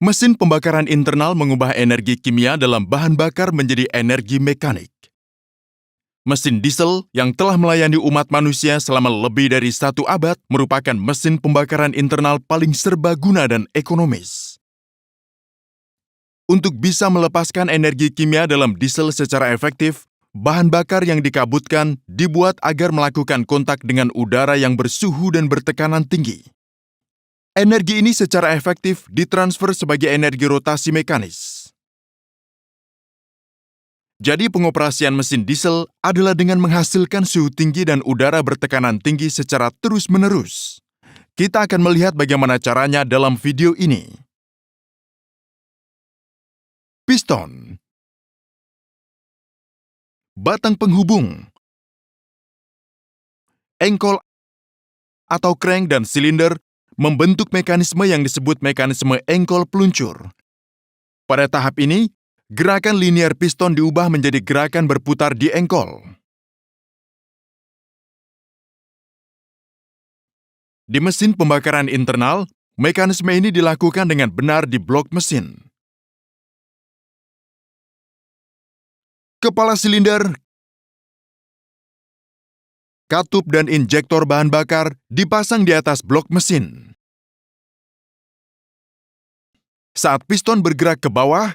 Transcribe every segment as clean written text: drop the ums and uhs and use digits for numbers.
Mesin pembakaran internal mengubah energi kimia dalam bahan bakar menjadi energi mekanik. Mesin diesel yang telah melayani umat manusia selama lebih dari 1 abad merupakan mesin pembakaran internal paling serbaguna dan ekonomis. Untuk bisa melepaskan energi kimia dalam diesel secara efektif, bahan bakar yang dikabutkan dibuat agar melakukan kontak dengan udara yang bersuhu dan bertekanan tinggi. Energi ini secara efektif ditransfer sebagai energi rotasi mekanis. Jadi pengoperasian mesin diesel adalah dengan menghasilkan suhu tinggi dan udara bertekanan tinggi secara terus-menerus. Kita akan melihat bagaimana caranya dalam video ini. Piston, batang penghubung, engkol atau crank dan silinder membentuk mekanisme yang disebut mekanisme engkol peluncur. Pada tahap ini, gerakan linear piston diubah menjadi gerakan berputar di engkol. Di mesin pembakaran internal, mekanisme ini dilakukan dengan benar di blok mesin. Kepala silinder, katup dan injektor bahan bakar dipasang di atas blok mesin. Saat piston bergerak ke bawah,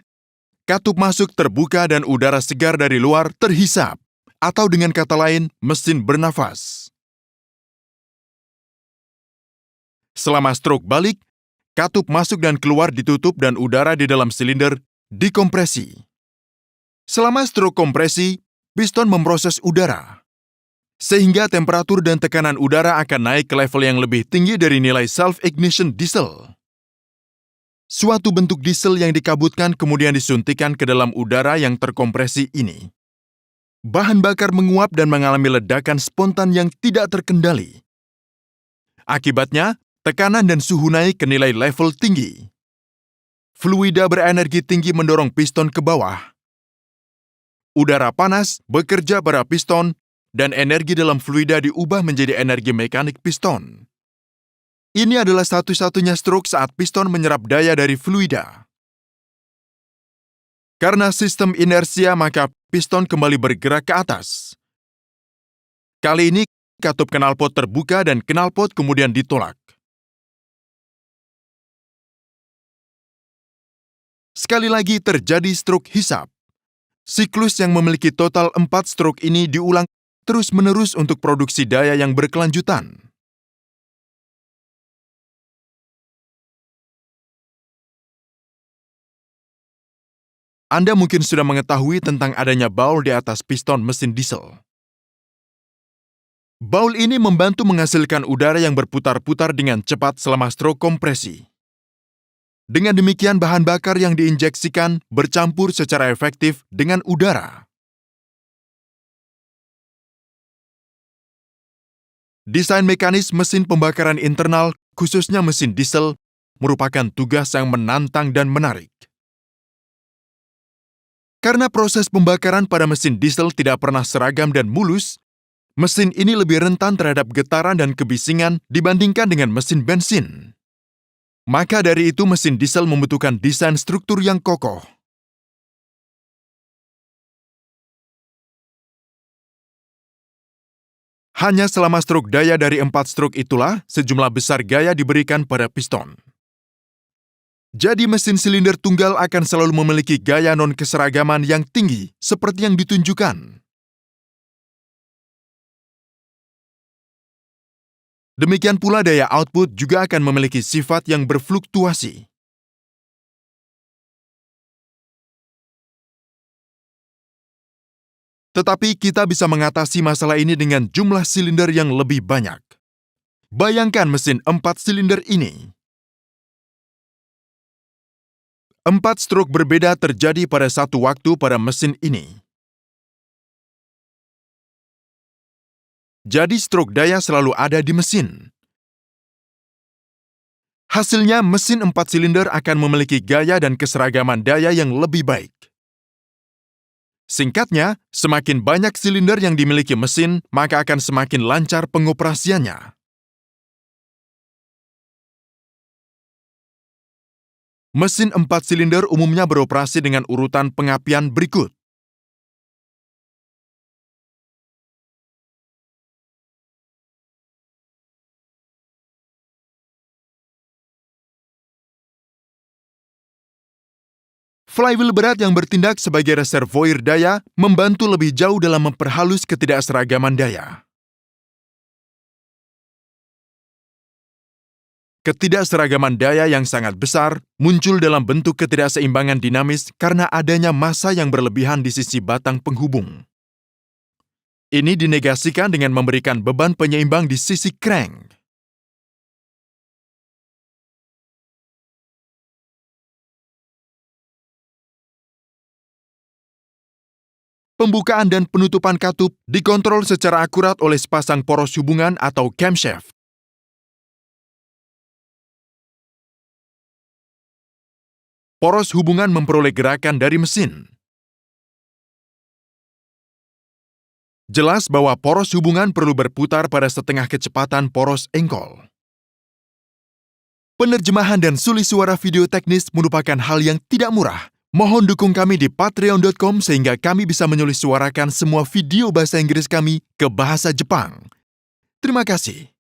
katup masuk terbuka dan udara segar dari luar terhisap, atau dengan kata lain, mesin bernafas. Selama strok balik, katup masuk dan keluar ditutup dan udara di dalam silinder dikompresi. Selama strok kompresi, piston memproses udara, sehingga temperatur dan tekanan udara akan naik ke level yang lebih tinggi dari nilai self-ignition diesel. Suatu bentuk diesel yang dikabutkan kemudian disuntikan ke dalam udara yang terkompresi ini. Bahan bakar menguap dan mengalami ledakan spontan yang tidak terkendali. Akibatnya, tekanan dan suhu naik ke nilai level tinggi. Fluida berenergi tinggi mendorong piston ke bawah. Udara panas bekerja pada piston dan energi dalam fluida diubah menjadi energi mekanik piston. Ini adalah satu-satunya strok saat piston menyerap daya dari fluida. Karena sistem inersia, maka piston kembali bergerak ke atas. Kali ini, katup knalpot terbuka dan knalpot kemudian ditolak. Sekali lagi terjadi strok hisap. Siklus yang memiliki total 4 strok ini diulang terus-menerus untuk produksi daya yang berkelanjutan. Anda mungkin sudah mengetahui tentang adanya baul di atas piston mesin diesel. Baul ini membantu menghasilkan udara yang berputar-putar dengan cepat selama strok kompresi. Dengan demikian, bahan bakar yang diinjeksikan bercampur secara efektif dengan udara. Desain mekanis mesin pembakaran internal, khususnya mesin diesel, merupakan tugas yang menantang dan menarik. Karena proses pembakaran pada mesin diesel tidak pernah seragam dan mulus, mesin ini lebih rentan terhadap getaran dan kebisingan dibandingkan dengan mesin bensin. Maka dari itu mesin diesel membutuhkan desain struktur yang kokoh. Hanya selama strok daya dari 4 strok itulah sejumlah besar gaya diberikan pada piston. Jadi mesin silinder tunggal akan selalu memiliki gaya non-keseragaman yang tinggi seperti yang ditunjukkan. Demikian pula daya output juga akan memiliki sifat yang berfluktuasi. Tetapi kita bisa mengatasi masalah ini dengan jumlah silinder yang lebih banyak. Bayangkan mesin 4 silinder ini. 4 strok berbeda terjadi pada satu waktu pada mesin ini. Jadi strok daya selalu ada di mesin. Hasilnya, mesin 4 silinder akan memiliki gaya dan keseragaman daya yang lebih baik. Singkatnya, semakin banyak silinder yang dimiliki mesin, maka akan semakin lancar pengoperasiannya. Mesin 4 silinder umumnya beroperasi dengan urutan pengapian berikut. Flywheel berat yang bertindak sebagai reservoir daya membantu lebih jauh dalam memperhalus ketidakseragaman daya. Ketidakseragaman daya yang sangat besar muncul dalam bentuk ketidakseimbangan dinamis karena adanya massa yang berlebihan di sisi batang penghubung. Ini dinegasikan dengan memberikan beban penyeimbang di sisi crank. Pembukaan dan penutupan katup dikontrol secara akurat oleh sepasang poros hubungan atau camshaft. Poros hubungan memperoleh gerakan dari mesin. Jelas bahwa poros hubungan perlu berputar pada setengah kecepatan poros engkol. Penerjemahan dan suli suara video teknis merupakan hal yang tidak murah. Mohon dukung kami di patreon.com sehingga kami bisa menyulis suarakan semua video bahasa Inggris kami ke bahasa Jepang. Terima kasih.